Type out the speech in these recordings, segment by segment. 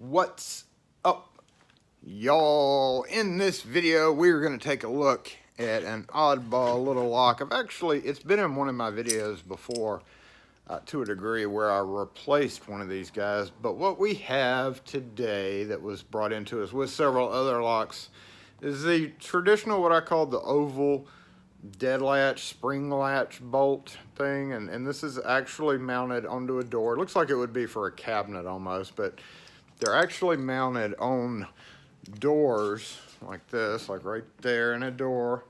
What's up, y'all? In this video, we're going to take a look at an oddball little lock. It's been in one of my videos before to a degree where I replaced one of these guys. But what we have today that was brought into us with several other locks is the traditional, what I call the oval dead latch, spring latch bolt thing. And this is actually mounted onto a door. It looks like it would be for a cabinet almost, but they're actually mounted on doors like this, like right there in a door.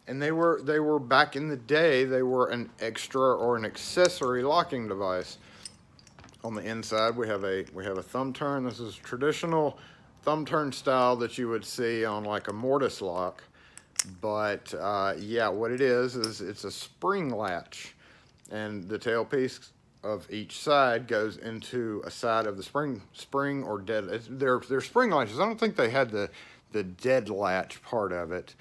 And they were back in the day, they were an extra or an accessory locking device. On the inside, we have a thumb turn. This is traditional thumb turn style that you would see on like a mortise lock. But yeah, what it is it's a spring latch, and the tailpiece of each side goes into a side of the spring or dead. They're spring latches. I don't think they had the dead latch part of it,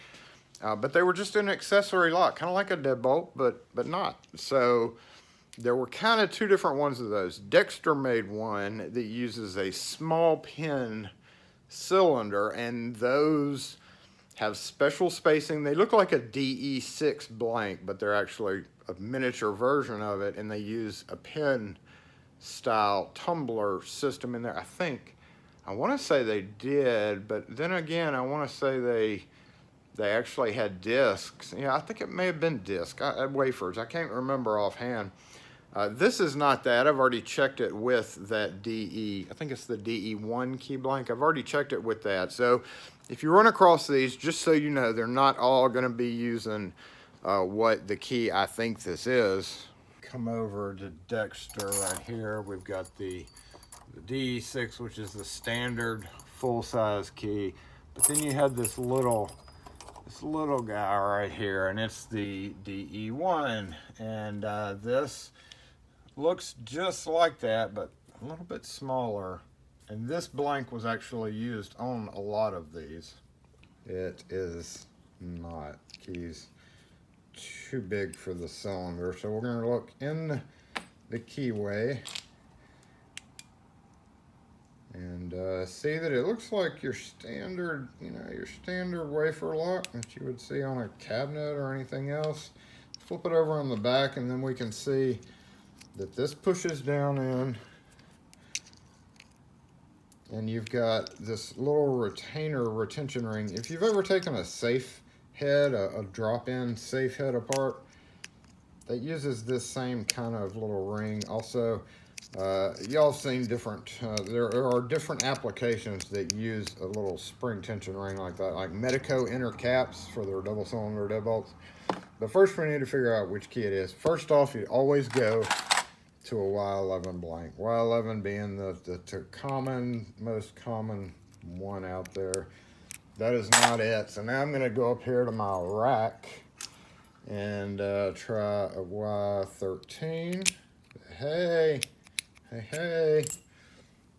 but they were just an accessory lock, kind of like a deadbolt, but not. So there were kind of two different ones of those. Dexter made one that uses a small pin cylinder, and those have special spacing. They look like a DE6 blank, but they're actually a miniature version of it, and they use a pin style tumbler system in there. I want to say they did, but then again, I want to say they actually had discs. Yeah, I think it may have been disc wafers. I can't remember offhand. This is not that. I've already checked it with that DE. I think it's the DE1 key blank. I've already checked it with that. So if you run across these, just so you know, they're not all going to be using what the key I think this is. Come over to Dexter right here. We've got the DE6, which is the standard full-size key. But then you have this little guy right here, and it's the DE1. And this looks just like that, but a little bit smaller. And this blank was actually used on a lot of these. It is not. Key's too big for the cylinder. So we're going to look in the keyway and see that it looks like your standard, your standard wafer lock that you would see on a cabinet or anything else. Flip it over on the back, and then we can see that this pushes down in, and you've got this little retention ring. If you've ever taken a safe head, a drop-in safe head apart, that uses this same kind of little ring. Also, y'all have seen different, there are different applications that use a little spring tension ring like that, like Medico inner caps for their double cylinder deadbolts. But first we need to figure out which key it is. First off, you always go to a Y11 blank. Y11 being the most common one out there. That is not it. So now I'm going to go up here to my rack and try a Y13. Hey.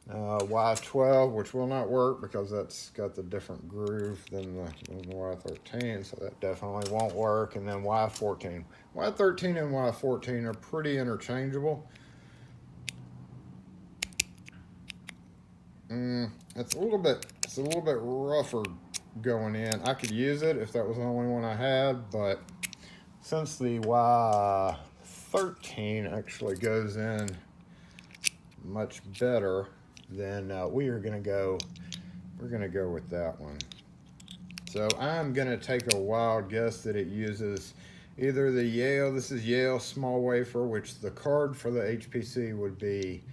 Y12, which will not work because that's got the different groove than the Y13, so that definitely won't work. And then Y14. Y13 and Y14 are pretty interchangeable. It's a little bit rougher going in. I could use it if that was the only one I had, but since the Y13 actually goes in much better, then we're gonna go with that one. So I'm gonna take a wild guess that it uses either the Yale, this is Yale small wafer, which the card for the HPC would be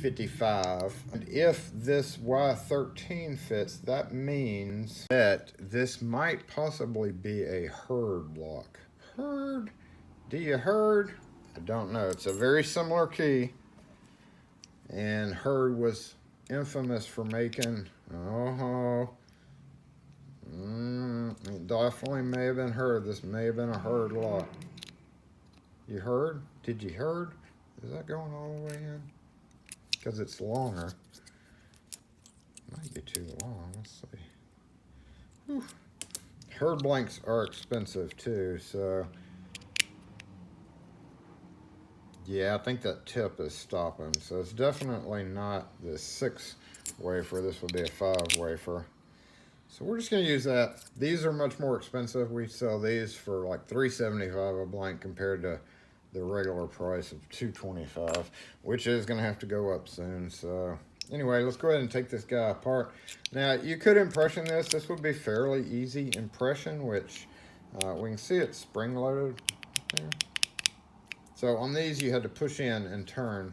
55. And if this Y13 fits, that means that this might possibly be a Hurd lock. Hurd? Do you Hurd? I don't know. It's a very similar key. And Hurd was infamous for making, it definitely may have been Hurd. This may have been a Hurd lock. You heard? Did you Hurd? Is that going all the way in? Because it's longer. Might be too long. Let's see. Whew. Hurd blanks are expensive too, so Yeah, I think that tip is stopping. So it's definitely not the 6 wafer. This would be a 5 wafer. So we're just gonna use that. These are much more expensive. We sell these for like $3.75 a blank compared to the regular price of $2.25, which is gonna have to go up soon. So anyway, let's go ahead and take this guy apart. Now you could impression this. This would be fairly easy impression, which we can see it's spring loaded there. So on these you had to push in and turn,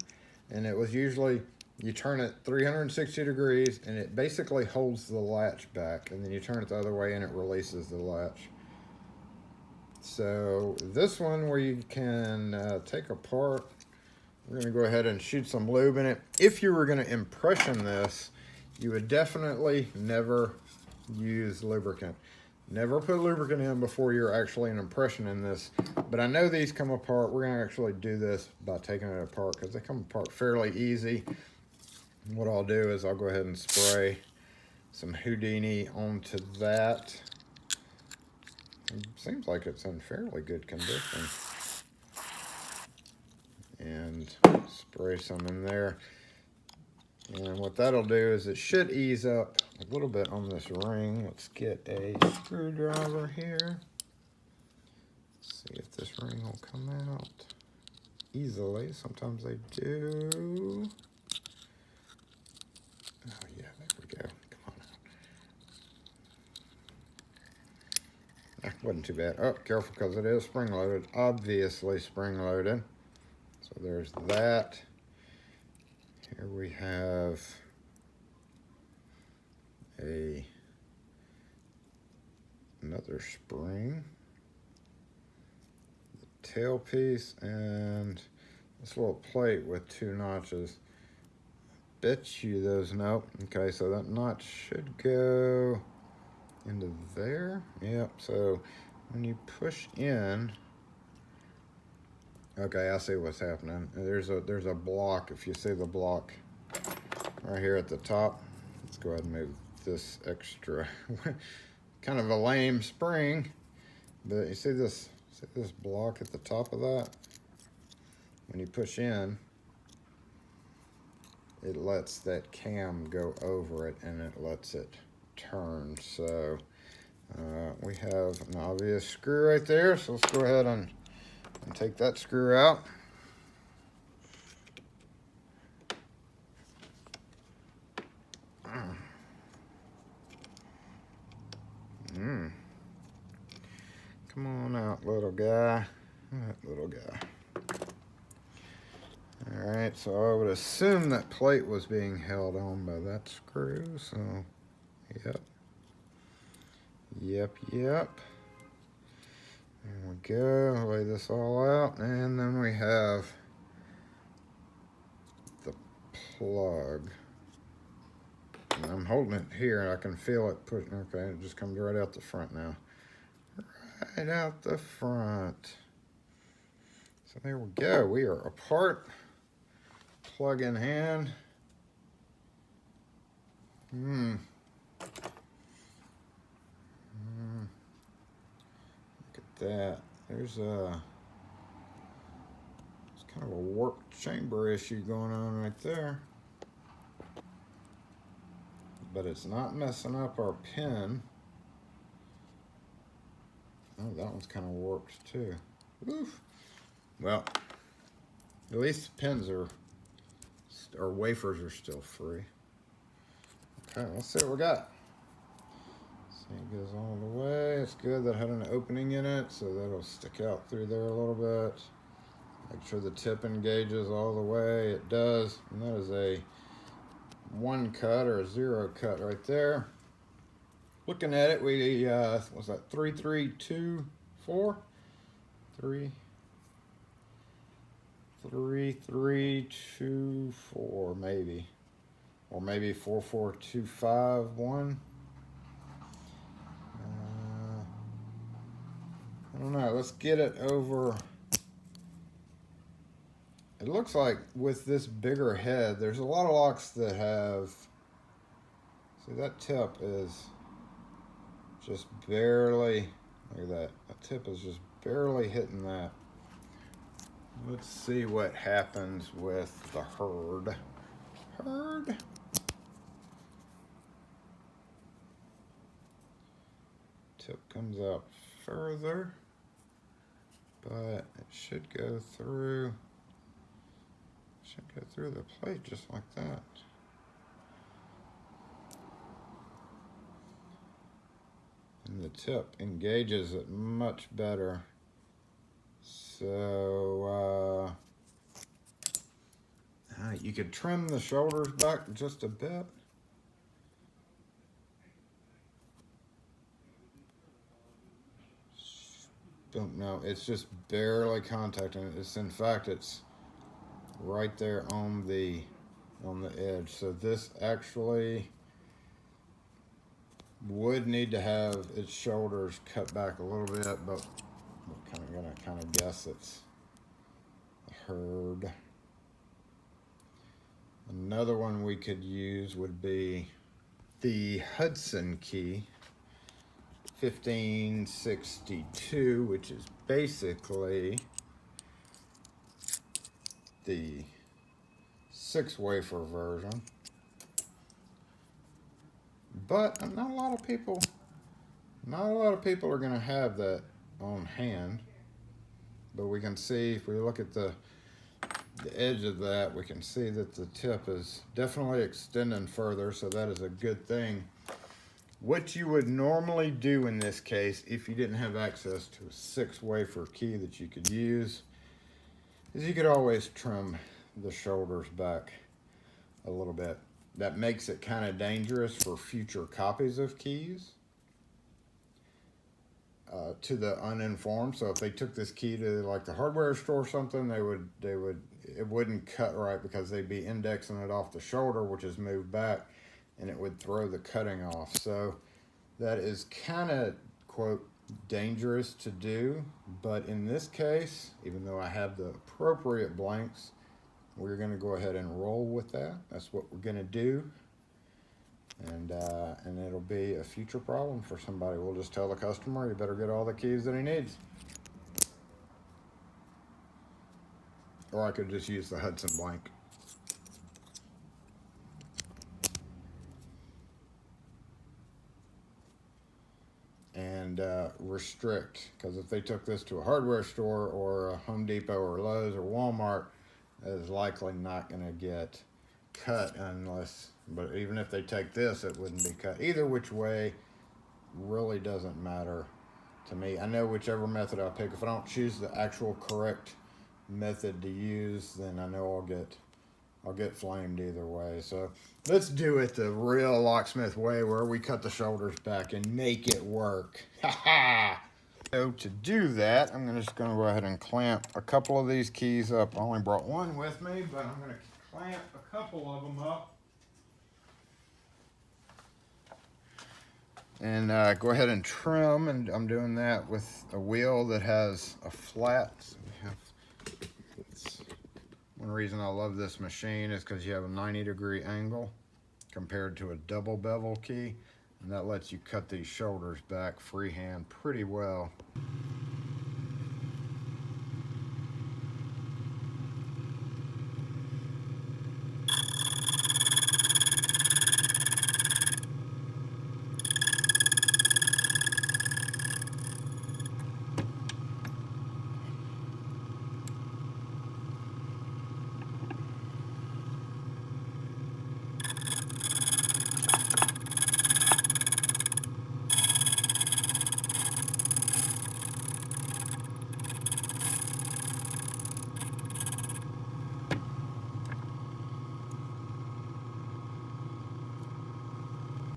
and it was usually, you turn it 360 degrees and it basically holds the latch back, and then you turn it the other way and it releases the latch. So this one, where you can take apart, we're going to go ahead and shoot some lube in it. If you were going to impression this, you would definitely never use lubricant. Never put lubricant in before you're actually an impression in this. But I know these come apart. We're going to actually do this by taking it apart because they come apart fairly easy. And what I'll do is I'll go ahead and spray some Houdini onto that. It seems like it's in fairly good condition. And spray some in there. And what that'll do is it should ease up a little bit on this ring. Let's get a screwdriver here. See if this ring will come out easily. Sometimes they do. Oh yeah, there we go. Come on out. That wasn't too bad. Oh, careful, because it is spring loaded. Obviously spring loaded. So there's that. Here we have another spring, the tailpiece, and this little plate with 2 notches. Bet you those, nope. Okay, so that notch should go into there. Yep, so when you push in, okay, I see what's happening. There's a block. If you see the block right here at the top, let's go ahead and move this extra. Kind of a lame spring, but you see this block at the top of that? When you push in, it lets that cam go over it and it lets it turn. So we have an obvious screw right there. So let's go ahead and take that screw out. Come on out, little guy. Little guy. All right, so I would assume that plate was being held on by that screw. So, yep. There we go. Lay this all out, and then we have the plug. And I'm holding it here, and I can feel it pushing. Okay, it just comes right out the front now. Right out the front. So there we go. We are apart. Plug in hand. Look at that. There's kind of a warped chamber issue going on right there. But it's not messing up our pin. Oh, that one's kind of warped too. Oof. Well, at least the pins or wafers are still free. Okay, let's see what we got. See, it goes all the way. It's good that it had an opening in it, so that'll stick out through there a little bit. Make sure the tip engages all the way. It does, and that is a 1 cut or a 0 cut right there. Looking at it, we was that 3324? 3324 maybe, or maybe 44251. I don't know. Let's get it over. It looks like with this bigger head, there's a lot of locks that have. See, that tip is just barely. Look at that. That tip is just barely hitting that. Let's see what happens with the Hurd. Hurd. Tip comes out further, but it should go through. Should go through the plate just like that. And the tip engages it much better. So you could trim the shoulders back just a bit. Don't know, it's just barely contacting it. It's, in fact, it's right there on the edge. So this actually would need to have its shoulders cut back a little bit, but we're gonna guess it's a Hurd. Another one we could use would be the Hudson key 1562, which is basically the 6-wafer version. But not a lot of people are going to have that on hand. But we can see, if we look at the edge of that, we can see that the tip is definitely extending further, so that is a good thing. What you would normally do in this case, if you didn't have access to a 6-wafer key that you could use, is you could always trim the shoulders back a little bit. That makes it kind of dangerous for future copies of keys to the uninformed. So if they took this key to like the hardware store or something, it wouldn't cut right because they'd be indexing it off the shoulder, which is moved back, and it would throw the cutting off. So that is kind of, quote, dangerous to do. But in this case, even though I have the appropriate blanks, we're going to go ahead and roll with that. That's what we're going to do. And it'll be a future problem for somebody. We'll just tell the customer, you better get all the keys that he needs. Or I could just use the Hudson blank. And restrict, because if they took this to a hardware store or a Home Depot or Lowe's or Walmart, it is likely not going to get cut unless, but even if they take this, it wouldn't be cut. Either which way really doesn't matter to me. I know whichever method I pick, if I don't choose the actual correct method to use, then I know I'll get flamed either way. So let's do it the real locksmith way, where we cut the shoulders back and make it work. So to do that, I'm just going to go ahead and clamp a couple of these keys up. I only brought one with me, but I'm going to clamp a couple of them up. And go ahead and trim, and I'm doing that with a wheel that has a flat. So we have, one reason I love this machine is because you have a 90-degree angle compared to a double bevel key, and that lets you cut these shoulders back freehand pretty well.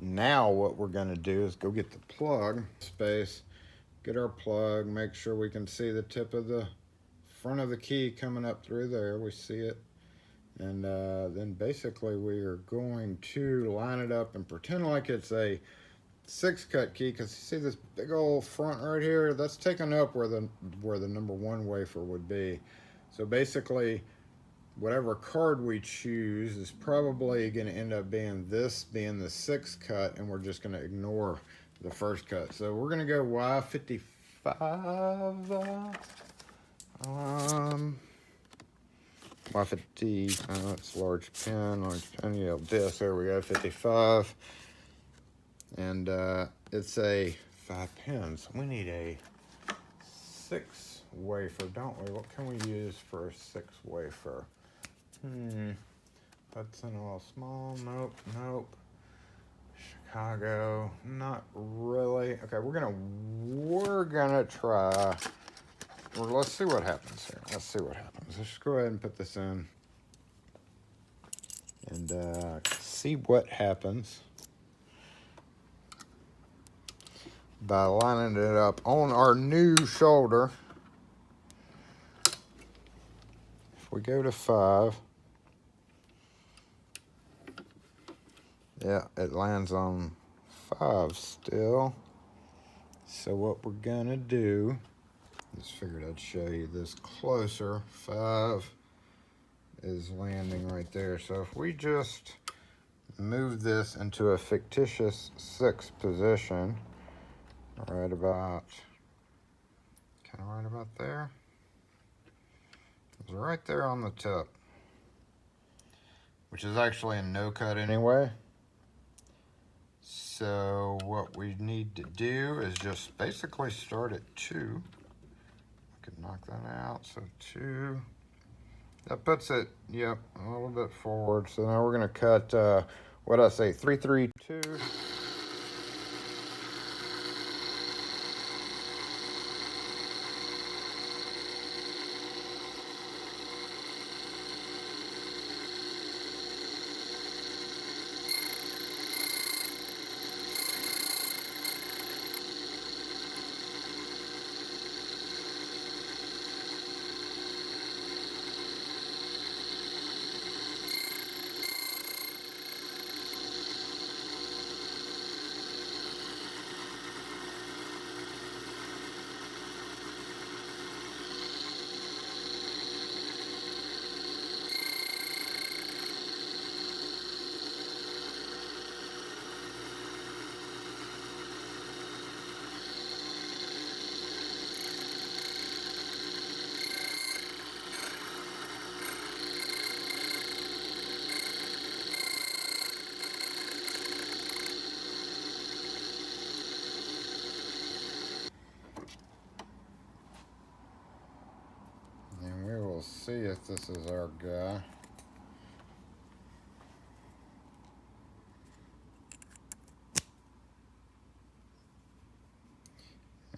Now what we're going to do is go get the plug space, get our plug, make sure we can see the tip of the front of the key coming up through there. We see it. And then basically we are going to line it up and pretend like it's a 6-cut key, because you see this big old front right here, that's taken up where the number 1 wafer would be. So basically, whatever card we choose is probably going to end up being this being the 6th cut, and we're just going to ignore the 1st cut. So we're going to go Y55. Y50, that's large pin, yeah, disc, there we go, 55. And it's a 5 pins. We need a 6 wafer, don't we? What can we use for a 6 wafer? Hudson all small, nope. Chicago, not really. Okay, we're gonna try. Well, let's see what happens here. Let's just go ahead and put this in and see what happens by lining it up on our new shoulder. If we go to 5, yeah, it lands on 5 still. So what we're gonna do, just figured I'd show you this closer. 5 is landing right there. So if we just move this into a fictitious 6 position, right about there. It's right there on the tip, which is actually a no cut anyway. So what we need to do is just basically start at 2. I could knock that out. So 2. That puts it, yep, a little bit forward. So now we're gonna cut, what did I say, 3, 3, 2. And we will see if this is our guy.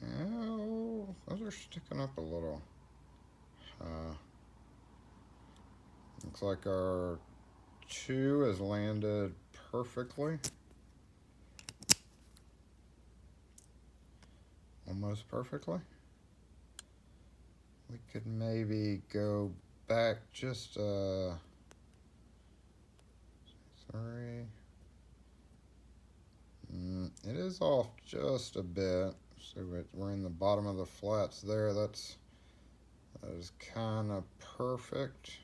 Oh, those are sticking up a little. Looks like our 2 has landed perfectly. Almost perfectly. We could maybe go back just 3. It is off just a bit. So we're in the bottom of the flats there. That is kind of perfect.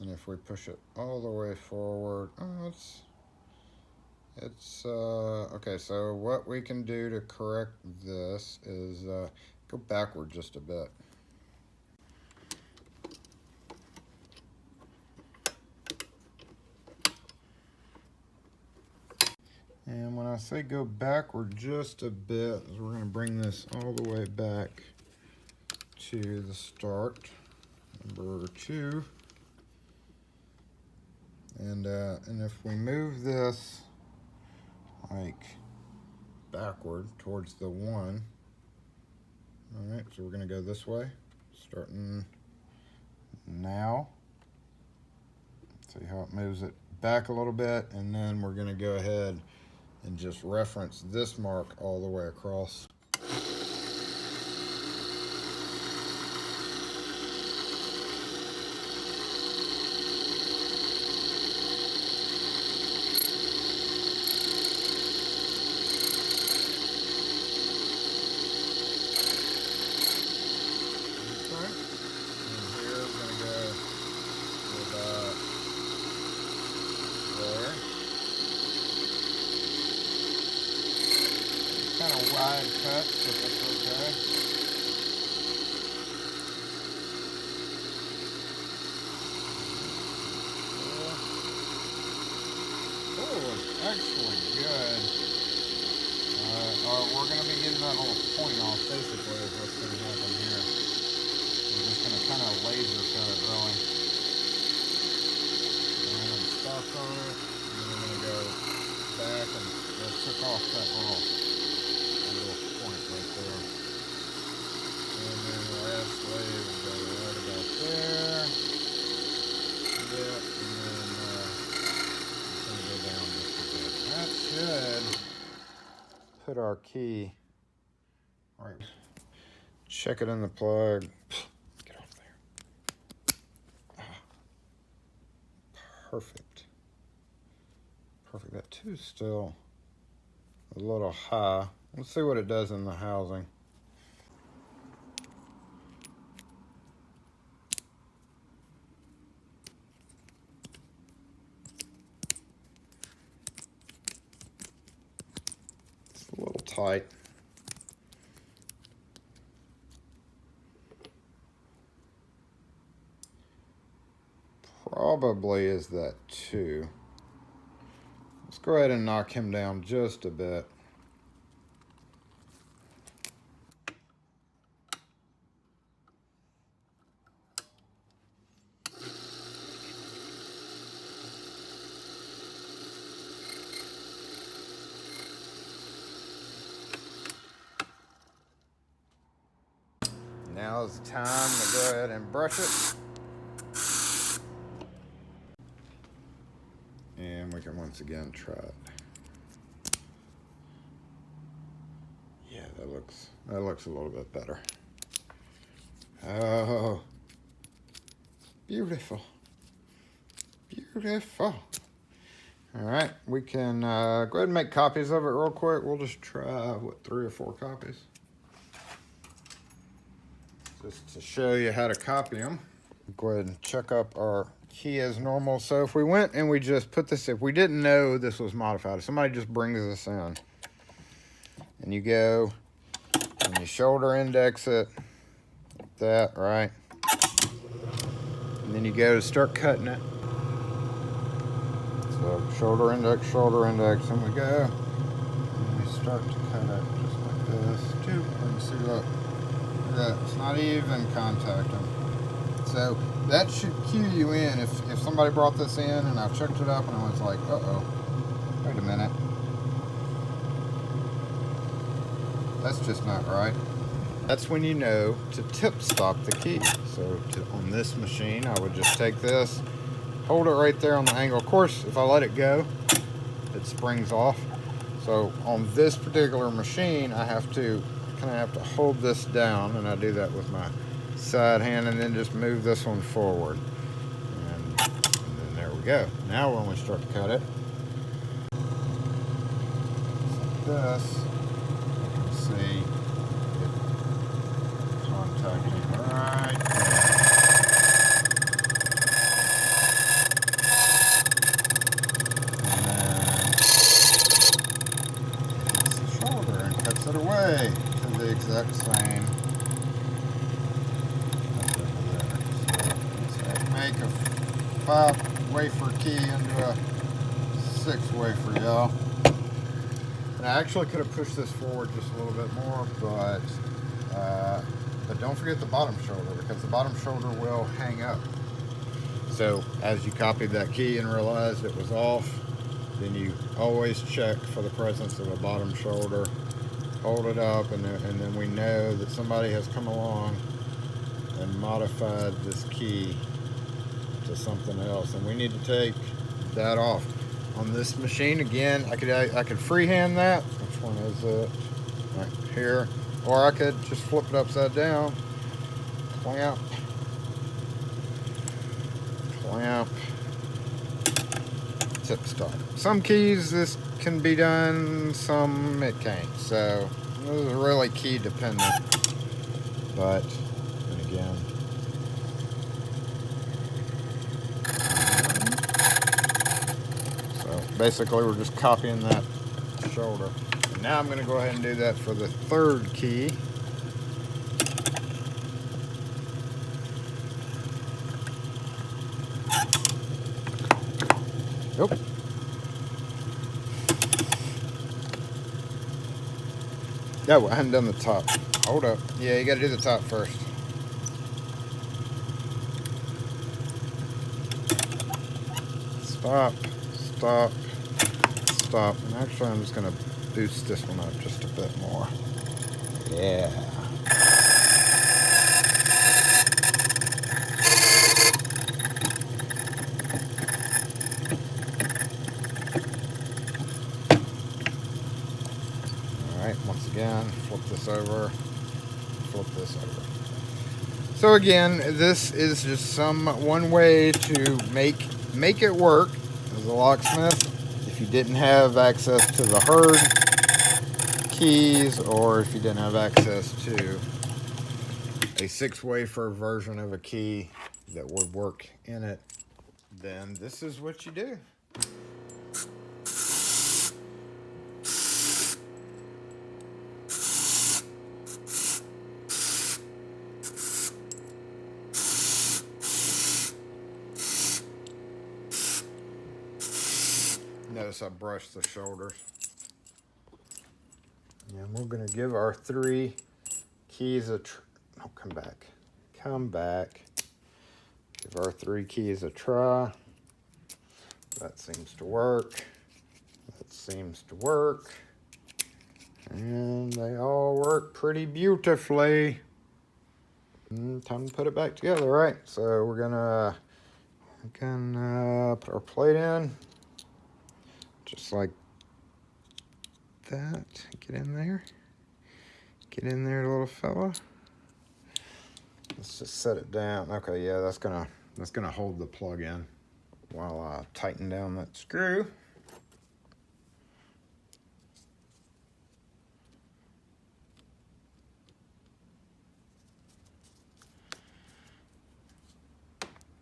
And if we push it all the way forward, oh, it's okay. So what we can do to correct this is go backward just a bit. And when I say go backward just a bit, we're going to bring this all the way back to the start, number 2. And if we move this like backward towards the 1, all right, so we're going to go this way, starting now. See how it moves it back a little bit, and then we're going to go ahead and just reference this mark all the way across. Kind of wide wide cut, but that's okay. Oh, it's actually good. We're going to be getting that little point off, basically, is what's going to happen here. We're just going to kind of laser cut it, really. And then stop on it, and then we're going to go back and took off that little point right there. And then lastly, we'll go right about there. Yep, and then it's going to go down just a bit. That should put our key right. Check it in the plug. Get off there. Perfect. Perfect. That two's still a little high. Let's see what it does in the housing. It's a little tight. Probably is that two. Let's go ahead and knock him down just a bit. Now is the time to go ahead and brush it. And we can once again try it. Yeah, that looks a little bit better. Oh, beautiful. Beautiful. All right, we can go ahead and make copies of it real quick. We'll just try, what, 3 or 4 copies? Just to show you how to copy them. Go ahead and check up our key as normal. So if we went and we just put this, if we didn't know this was modified, if somebody just brings this in, and you go and you shoulder index it, like that, right? And then you go to start cutting it. So shoulder index, and we go. And we start to cut it just like this, too. And see, look. That it's not even contacting. So that should cue you in if somebody brought this in and I checked it up and I was like, uh-oh, wait a minute. That's just not right. That's when you know to tip stop the key. So on this machine, I would just take this, hold it right there on the angle. Of course, if I let it go, it springs off. So on this particular machine, I have to hold this down, and I do that with my side hand, and then just move this one forward, and then there we go. Now when we start to cut it, like this, you can see it contacting right there. And then hits the shoulder and cuts it away. The exact same as over there. So let's make a 5 wafer key into a 6 wafer, y'all. And I actually could have pushed this forward just a little bit more, but don't forget the bottom shoulder, because the bottom shoulder will hang up. So as you copied that key and realized it was off, then you always check for the presence of a bottom shoulder. Hold it up, and then we know that somebody has come along and modified this key to something else, and we need to take that off. On this machine, again, I could freehand that. Which one is it? Right here. Or I could just flip it upside down, clamp, tip stop. Some keys this can be done, some it can't. So this is really key dependent. But and again, so basically we're just copying that shoulder, and Now I'm going to go ahead and do that for the third key. Nope. No, I haven't done the top. Hold up. Yeah, you got to do the top first. Stop, stop, stop. And actually, I'm just going to boost this one up just a bit more. Yeah. Alright, once again, flip this over, flip this over. So again, this is just one way to make it work as a locksmith. If you didn't have access to the Hurd keys, or if you didn't have access to a 6-wafer version of a key that would work in it, then this is what you do. Notice I brushed the shoulders. And we're going to give our 3 keys a oh, come back. Come back. Give our 3 keys a try. That seems to work. That seems to work. And they all work pretty beautifully. Time to put it back together, right? So we're gonna put our plate in. Just like that. Get in there. Get in there, little fella. Let's just set it down. Okay, yeah, that's gonna hold the plug in while I tighten down that screw.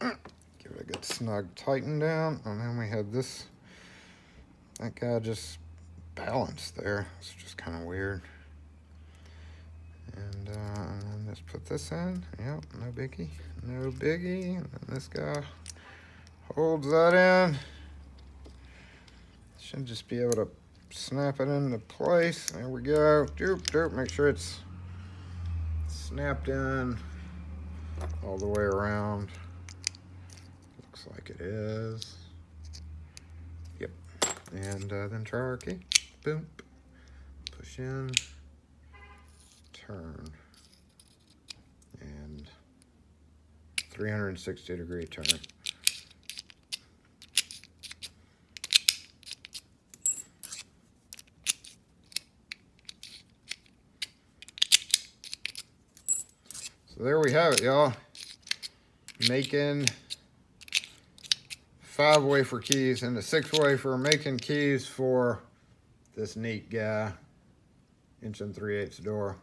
Give it a good snug tighten down, and then we have this. That guy just balanced there. It's just kind of weird. And then just put this in. Yep, no biggie. No biggie. And then this guy holds that in. Should just be able to snap it into place. There we go. Doop, doop. Make sure it's snapped in all the way around. Looks like it is. Yep. And then try our key. Boom. Push in. Turn. And 360-degree turn. So there we have it, y'all. Making 5-wafer keys and a 6-wafer, making keys for this neat guy. 1 3/8 door.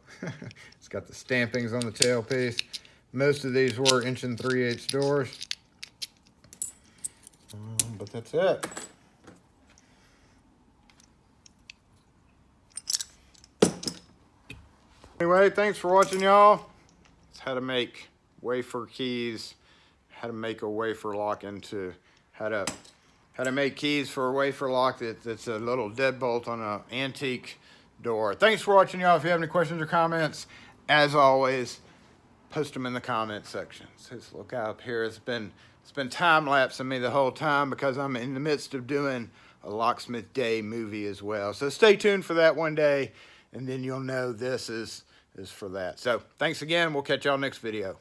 It's got the stampings on the tailpiece. Most of these were 1 3/8 doors. But that's it. Anyway, thanks for watching, y'all. It's how to make wafer keys, how to make a wafer lock into, how to make keys for a wafer lock that's a little deadbolt on an antique door. Thanks for watching, y'all. If you have any questions or comments, as always, post them in the comment section. Just look up here. It's been time-lapsing me the whole time because I'm in the midst of doing a Locksmith Day movie as well. So stay tuned for that one day, and then you'll know this is for that. So thanks again. We'll catch y'all next video.